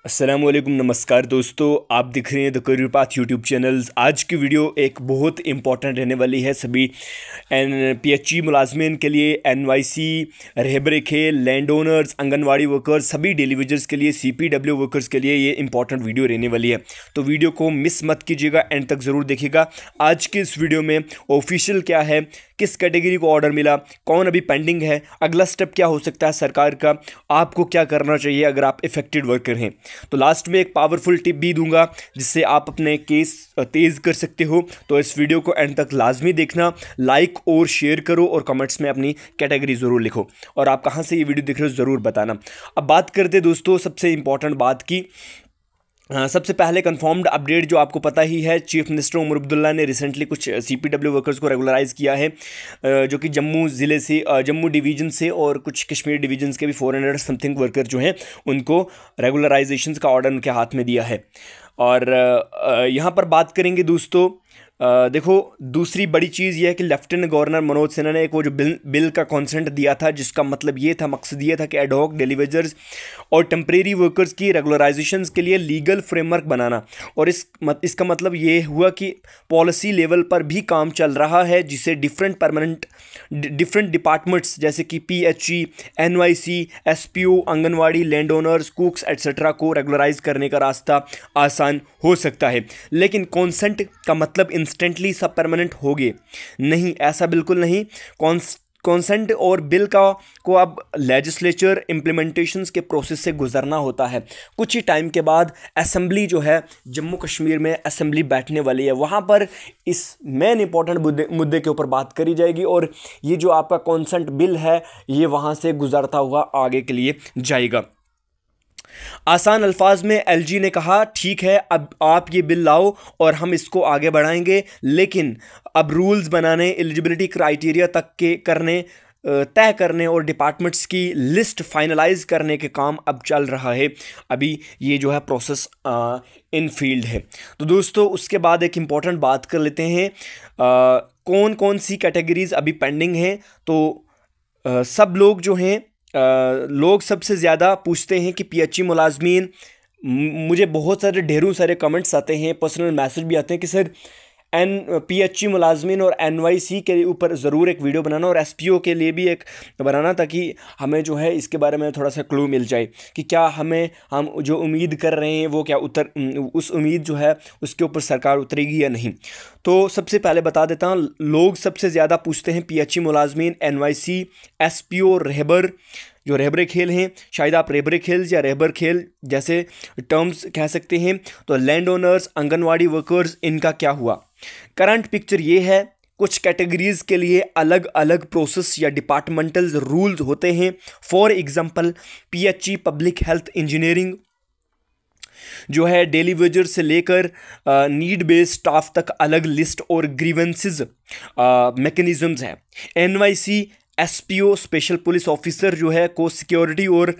अस्सलामुअलैकुम, नमस्कार दोस्तों। आप दिख रहे हैं the career path YouTube channels. आज की वीडियो एक बहुत इंपॉर्टेंट रहने वाली है सभी पीएचई मुलाजमीन के लिए। एनवाईसी, रहबर खेल, लैंड ओनर्स, आंगनवाड़ी वर्कर्स, सभी डेली वेजर्स के लिए, सीपीडब्ल्यू वर्कर्स के लिए ये इंपॉर्टेंट वीडियो रहने वाली है। तो वीडियो को मिस मत कीजिएगा, एंड तक ज़रूर देखिएगा। आज के इस वीडियो में ऑफिशियल क्या है, किस कैटेगरी को ऑर्डर मिला, कौन अभी पेंडिंग है, अगला स्टेप क्या हो सकता है सरकार का, आपको क्या करना चाहिए अगर आप इफेक्टेड वर्कर हैं। तो लास्ट में एक पावरफुल टिप भी दूंगा जिससे आप अपने केस तेज़ कर सकते हो। तो इस वीडियो को एंड तक लाजमी देखना, लाइक और शेयर करो और कमेंट्स में अपनी कैटेगरी ज़रूर लिखो और आप कहाँ से ये वीडियो देख रहे हो ज़रूर बताना। अब बात करते दोस्तों सबसे इंपॉर्टेंट बात की। सबसे पहले कंफर्म्ड अपडेट जो आपको पता ही है, चीफ मिनिस्टर उमर अब्दुल्ला ने रिसेंटली कुछ सीपीडब्ल्यू वर्कर्स को रेगुलराइज किया है, जो कि जम्मू ज़िले से, जम्मू डिवीज़न से और कुछ कश्मीर डिवीजन के भी 400 समथिंग वर्कर जो हैं उनको रेगुलराइजेशन का ऑर्डर उनके हाथ में दिया है। और यहाँ पर बात करेंगे दोस्तों, देखो दूसरी बड़ी चीज़ यह है कि लेफ्टिनेंट गवर्नर मनोज सिन्हा ने एक वो जो बिल का कॉन्सेंट दिया था, जिसका मतलब ये था, मकसद ये था कि एडहॉक डेलीवेजर्स और टेम्परेरी वर्कर्स की रेगुलराइजेशन के लिए लीगल फ्रेमवर्क बनाना। और इसका मतलब ये हुआ कि पॉलिसी लेवल पर भी काम चल रहा है, जिसे डिफरेंट डिपार्टमेंट्स जैसे कि PHE, NYC, SPO, anganwadi, land owners, कुक्स etcetera को रेगुलराइज करने का रास्ता आसान हो सकता है। लेकिन कॉन्सेंट का मतलब इंस्टेंटली सब परमानेंट हो गए नहीं, ऐसा बिल्कुल नहीं। कॉन्सेंट और बिल को अब लेजिस्लेचर इम्प्लीमेंटेशंस के प्रोसेस से गुजरना होता है। कुछ ही टाइम के बाद असेंबली जो है जम्मू कश्मीर में असेंबली बैठने वाली है, वहाँ पर इस मेन इंपॉर्टेंट मुद्दे के ऊपर बात करी जाएगी और ये जो आपका कॉन्सेंट बिल है ये वहाँ से गुजरता हुआ आगे के लिए जाएगा। आसान अल्फाज में एलजी ने कहा, ठीक है अब आप ये बिल लाओ और हम इसको आगे बढ़ाएंगे, लेकिन अब रूल्स बनाने, एलिजिबिलिटी क्राइटेरिया तक के तय करने और डिपार्टमेंट्स की लिस्ट फाइनलाइज करने के काम अब चल रहा है। अभी ये जो है प्रोसेस इन फील्ड है। तो दोस्तों उसके बाद एक इम्पॉर्टेंट बात कर लेते हैं, कौन कौन सी कैटेगरीज अभी पेंडिंग हैं। तो सब लोग जो हैं, लोग सबसे ज़्यादा पूछते हैं कि पीएचई मुलाजमीन, मुझे बहुत सारे ढेरों सारे कमेंट्स आते हैं, पर्सनल मैसेज भी आते हैं कि सर पीएचई मुलाजमीन और एनवाईसी के ऊपर ज़रूर एक वीडियो बनाना और एसपीओ के लिए भी एक बनाना, ताकि हमें जो है इसके बारे में थोड़ा सा क्लू मिल जाए कि क्या हम जो उम्मीद कर रहे हैं वो क्या उस उम्मीद जो है उसके ऊपर सरकार उतरेगी या नहीं। तो सबसे पहले बता देता हूँ, लोग सबसे ज़्यादा पूछते हैं पीएचई मुलाजमीन, एनवाईसी, एसपीओ, रहबर, जो रहबर खेल हैं, शायद आप रहबर खेल या रहबर खेल जैसे टर्म्स कह सकते हैं। तो लैंड ओनर्स, आंगनवाड़ी वर्कर्स, इनका क्या हुआ। करंट पिक्चर ये है, कुछ कैटेगरीज के लिए अलग अलग प्रोसेस या डिपार्टमेंटल रूल्स होते हैं। For example PHE public health engineering जो है डेली वेजर से लेकर नीड बेस्ड स्टाफ तक अलग लिस्ट और ग्रीवेंसेस मैकेनिज्म्स हैं। NYC SPO special police officer जो है को सिक्योरिटी और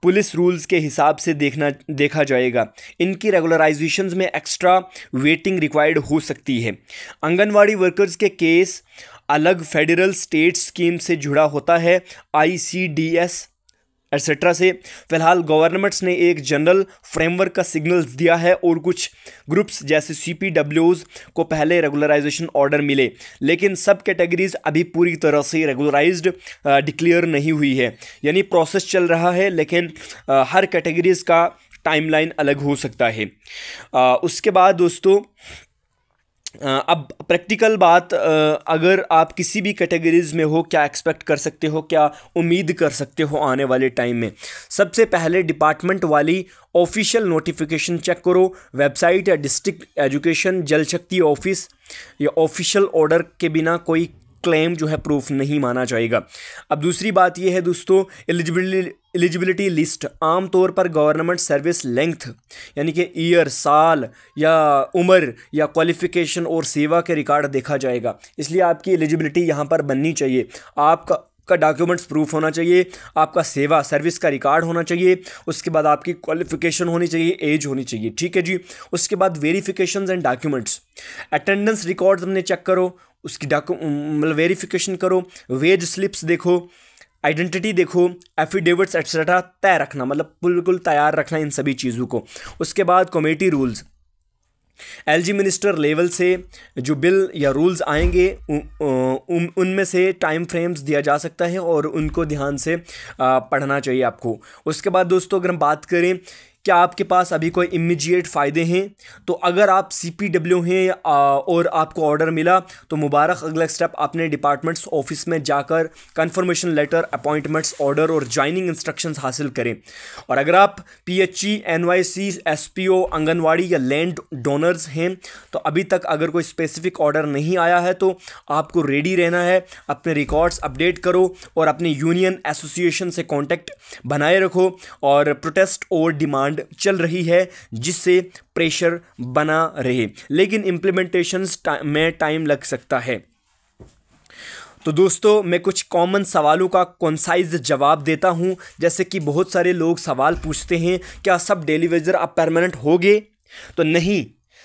पुलिस रूल्स के हिसाब से देखा जाएगा। इनकी रेगुलराइजेशंस में एक्स्ट्रा वेटिंग रिक्वायर्ड हो सकती है। आंगनवाड़ी वर्कर्स के केस अलग फेडरल स्टेट स्कीम से जुड़ा होता है, आईसीडीएस एट्सेट्रा से। फिलहाल गवर्नमेंट्स ने एक जनरल फ्रेमवर्क का सिग्नल्स दिया है और कुछ ग्रुप्स जैसे सीपीडब्ल्यूज को पहले रेगुलराइजेशन ऑर्डर मिले, लेकिन सब कैटेगरीज अभी पूरी तरह से रेगुलराइज्ड डिक्लेयर नहीं हुई है। यानी प्रोसेस चल रहा है, लेकिन हर कैटेगरीज का टाइमलाइन अलग हो सकता है। उसके बाद दोस्तों अब प्रैक्टिकल बात, अगर आप किसी भी कैटेगरीज में हो, क्या एक्सपेक्ट कर सकते हो, क्या उम्मीद कर सकते हो आने वाले टाइम में। सबसे पहले डिपार्टमेंट वाली ऑफिशियल नोटिफिकेशन चेक करो, वेबसाइट या डिस्ट्रिक्ट एजुकेशन जल शक्ति ऑफिस या ऑफिशियल ऑर्डर के बिना कोई क्लेम जो है प्रूफ नहीं माना जाएगा। अब दूसरी बात यह है दोस्तों, एलिजिबिलिटी लिस्ट आमतौर पर गवर्नमेंट सर्विस लेंथ यानी कि ईयर, साल या उम्र या क्वालिफिकेशन और सेवा के रिकॉर्ड देखा जाएगा। इसलिए आपकी एलिजिबिलिटी यहाँ पर बननी चाहिए, आपका डॉक्यूमेंट्स प्रूफ होना चाहिए, आपका सेवा सर्विस का रिकॉर्ड होना चाहिए, उसके बाद आपकी क्वालिफिकेशन होनी चाहिए, एज होनी चाहिए, ठीक है जी। उसके बाद verifications and documents, attendance records हमने चेक करो, उसकी मतलब वेरिफिकेशन करो, वेज स्लिप्स देखो, आइडेंटिटी देखो, एफिडेविट्स एक्सेट्रा तय रखना, मतलब बिल्कुल तैयार रखना इन सभी चीज़ों को। उसके बाद committee rules, LG minister level से जो बिल या रूल्स आएंगे उनमें से टाइम फ्रेम्स दिया जा सकता है और उनको ध्यान से पढ़ना चाहिए आपको। उसके बाद दोस्तों अगर हम बात करें क्या आपके पास अभी कोई इमीडिएट फ़ायदे हैं, तो अगर आप CPW हैं और आपको ऑर्डर मिला तो मुबारक, अगला स्टेप अपने डिपार्टमेंट्स ऑफिस में जाकर कंफर्मेशन लेटर, अपॉइंटमेंट्स ऑर्डर और ज्वाइनिंग इंस्ट्रक्शंस हासिल करें। और अगर आप PHE, NYC, SPO, आंगनवाड़ी या लैंड डोनर्स हैं तो अभी तक अगर कोई स्पेसिफिक ऑर्डर नहीं आया है तो आपको रेडी रहना है, अपने रिकॉर्ड्स अपडेट करो और अपने यूनियन एसोसिएशन से कॉन्टैक्ट बनाए रखो। और प्रोटेस्ट और डिमांड चल रही है जिससे प्रेशर बना रहे, लेकिन इम्प्लीमेंटेशंस में टाइम लग सकता है। तो दोस्तों मैं कुछ कॉमन सवालों का कॉन्साइज जवाब देता हूं, जैसे कि बहुत सारे लोग सवाल पूछते हैं क्या सब डेली वेजर अब परमानेंट हो गए, तो नहीं,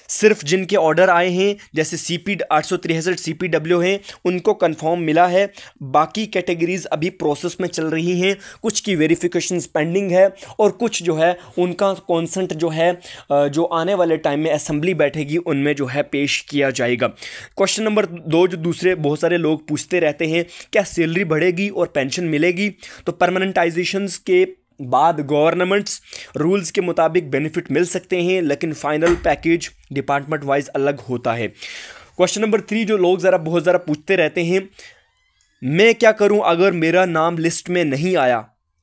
सिर्फ जिनके ऑर्डर आए हैं जैसे CP 863 CPW हैं उनको कंफर्म मिला है, बाकी कैटेगरीज अभी प्रोसेस में चल रही हैं, कुछ की वेरिफिकेशन पेंडिंग है और कुछ जो है उनका कॉन्सेंट जो है जो आने वाले टाइम में असेंबली बैठेगी उनमें जो है पेश किया जाएगा। क्वेश्चन नंबर 2 जो दूसरे बहुत सारे लोग पूछते रहते हैं क्या सैलरी बढ़ेगी और पेंशन मिलेगी, तो परमानेंटाइजेशंस के बाद गवर्नमेंट्स रूल्स के मुताबिक बेनिफिट मिल सकते हैं, लेकिन फाइनल पैकेज डिपार्टमेंट वाइज अलग होता है। क्वेश्चन नंबर 3 जो लोग बहुत ज़रा पूछते रहते हैं, मैं क्या करूं अगर मेरा नाम लिस्ट में नहीं आया,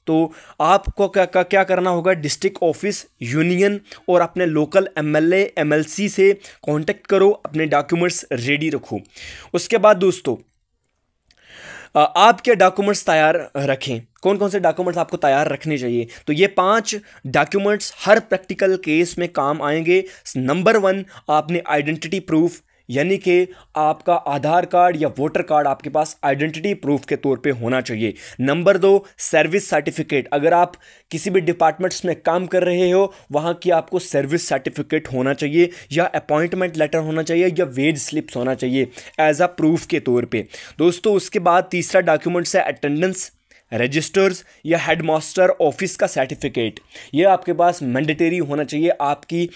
तो आपको क्या करना होगा, डिस्ट्रिक्ट ऑफिस, यूनियन और अपने लोकल MLA MLC से कांटेक्ट करो, अपने डॉक्यूमेंट्स रेडी रखो। उसके बाद दोस्तों आप क्या डॉक्यूमेंट्स तैयार रखें, कौन कौन से डॉक्यूमेंट्स आपको तैयार रखने चाहिए, तो ये 5 डॉक्यूमेंट्स हर प्रैक्टिकल केस में काम आएंगे। नंबर 1 आपने आइडेंटिटी प्रूफ, यानी कि आपका आधार कार्ड या वोटर कार्ड आपके पास आइडेंटिटी प्रूफ के तौर पे होना चाहिए। नंबर 2 सर्विस सर्टिफिकेट, अगर आप किसी भी डिपार्टमेंट्स में काम कर रहे हो वहाँ की आपको सर्विस सर्टिफिकेट होना चाहिए या अपॉइंटमेंट लेटर होना चाहिए या वेज स्लिप्स होना चाहिए एज अ प्रूफ के तौर पे। दोस्तों उसके बाद तीसरा डॉक्यूमेंट्स है अटेंडेंस रजिस्टर्स या हेडमास्टर ऑफिस का सर्टिफिकेट, ये आपके पास मैंडेटरी होना चाहिए आपकी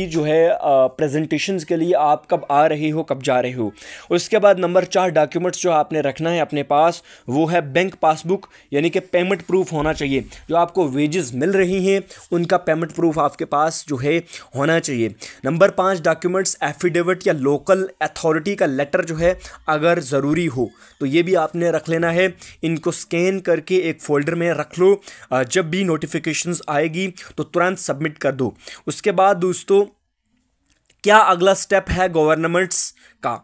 जो है प्रेजेंटेशंस के लिए, आप कब आ रहे हो कब जा रहे हो। उसके बाद नंबर 4 डॉक्यूमेंट्स जो आपने रखना है अपने पास वो है बैंक पासबुक, यानी कि पेमेंट प्रूफ होना चाहिए, जो आपको वेजेस मिल रही हैं उनका पेमेंट प्रूफ आपके पास जो है होना चाहिए। नंबर 5 डॉक्यूमेंट्स एफिडेविट या लोकल अथॉरिटी का लेटर जो है अगर ज़रूरी हो तो ये भी आपने रख लेना है, इनको स्कैन करके एक फोल्डर में रख लो, जब भी नोटिफिकेशंस आएगी तो तुरंत सबमिट कर दो। उसके बाद दोस्तों क्या अगला स्टेप है गवर्नमेंट्स का,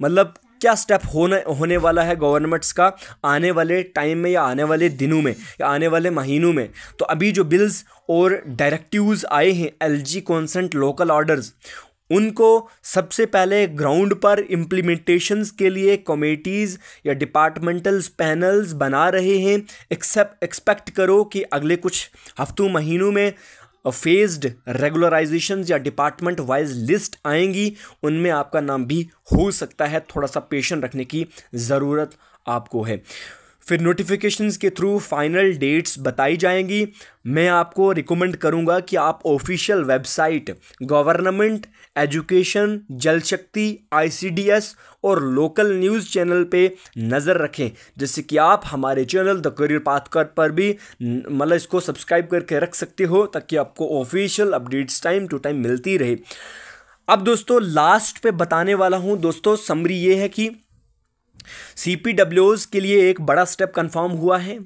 मतलब क्या स्टेप होने वाला है गवर्नमेंट्स का आने वाले टाइम में या आने वाले दिनों में या आने वाले महीनों में, तो अभी जो बिल्स और डायरेक्टिव्स आए हैं LG कॉन्सेंट लोकल ऑर्डर्स, उनको सबसे पहले ग्राउंड पर इम्प्लीमेंटेशंस के लिए कमेटीज़ या डिपार्टमेंटल पैनल्स बना रहे हैं। एक्सपेक्ट करो कि अगले कुछ हफ्तों महीनों में फेज्ड रेगुलराइजेशन या डिपार्टमेंट वाइज लिस्ट आएंगी, उनमें आपका नाम भी हो सकता है, थोड़ा सा पेशेंस रखने की ज़रूरत आपको है। फिर नोटिफिकेशंस के थ्रू फाइनल डेट्स बताई जाएंगी। मैं आपको रिकमेंड करूंगा कि आप ऑफिशियल वेबसाइट गवर्नमेंट एजुकेशन, जल शक्ति, ICDS और लोकल न्यूज़ चैनल पे नज़र रखें, जिससे कि आप हमारे चैनल द करियर पाथ पर भी मतलब इसको सब्सक्राइब करके रख सकते हो ताकि आपको official updates time to time मिलती रहे। अब दोस्तों लास्ट पे बताने वाला हूँ दोस्तों, समरी ये है कि CPWs के लिए एक बड़ा स्टेप कंफर्म हुआ है।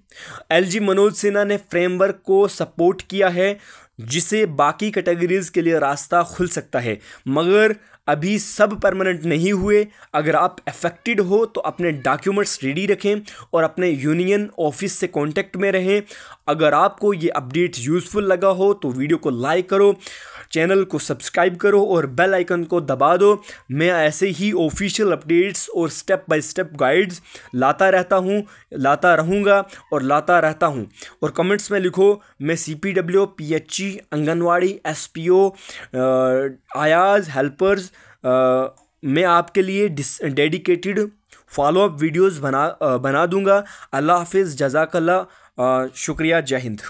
LG मनोज सिन्हा ने फ्रेमवर्क को सपोर्ट किया है जिसे बाकी कैटेगरीज के लिए रास्ता खुल सकता है, मगर अभी सब परमानेंट नहीं हुए। अगर आप अफेक्टेड हो तो अपने डॉक्यूमेंट्स रेडी रखें और अपने यूनियन ऑफिस से कांटेक्ट में रहें। अगर आपको ये अपडेट यूज़फुल लगा हो तो वीडियो को लाइक करो, चैनल को सब्सक्राइब करो और बेल आइकन को दबा दो। मैं ऐसे ही ऑफिशियल अपडेट्स और स्टेप बाय स्टेप गाइड्स लाता रहूँगा और लाता रहता हूँ। और कमेंट्स में लिखो मैं CPW, PHE, आंगनवाड़ी, SPO, आयाज हेल्पर्स मैं आपके लिए डेडिकेटेड फॉलोअप वीडियोज़ बना दूंगा। अल्लाह हाफिज़, जज़ाकल्लाह, शुक्रिया, जय हिंद।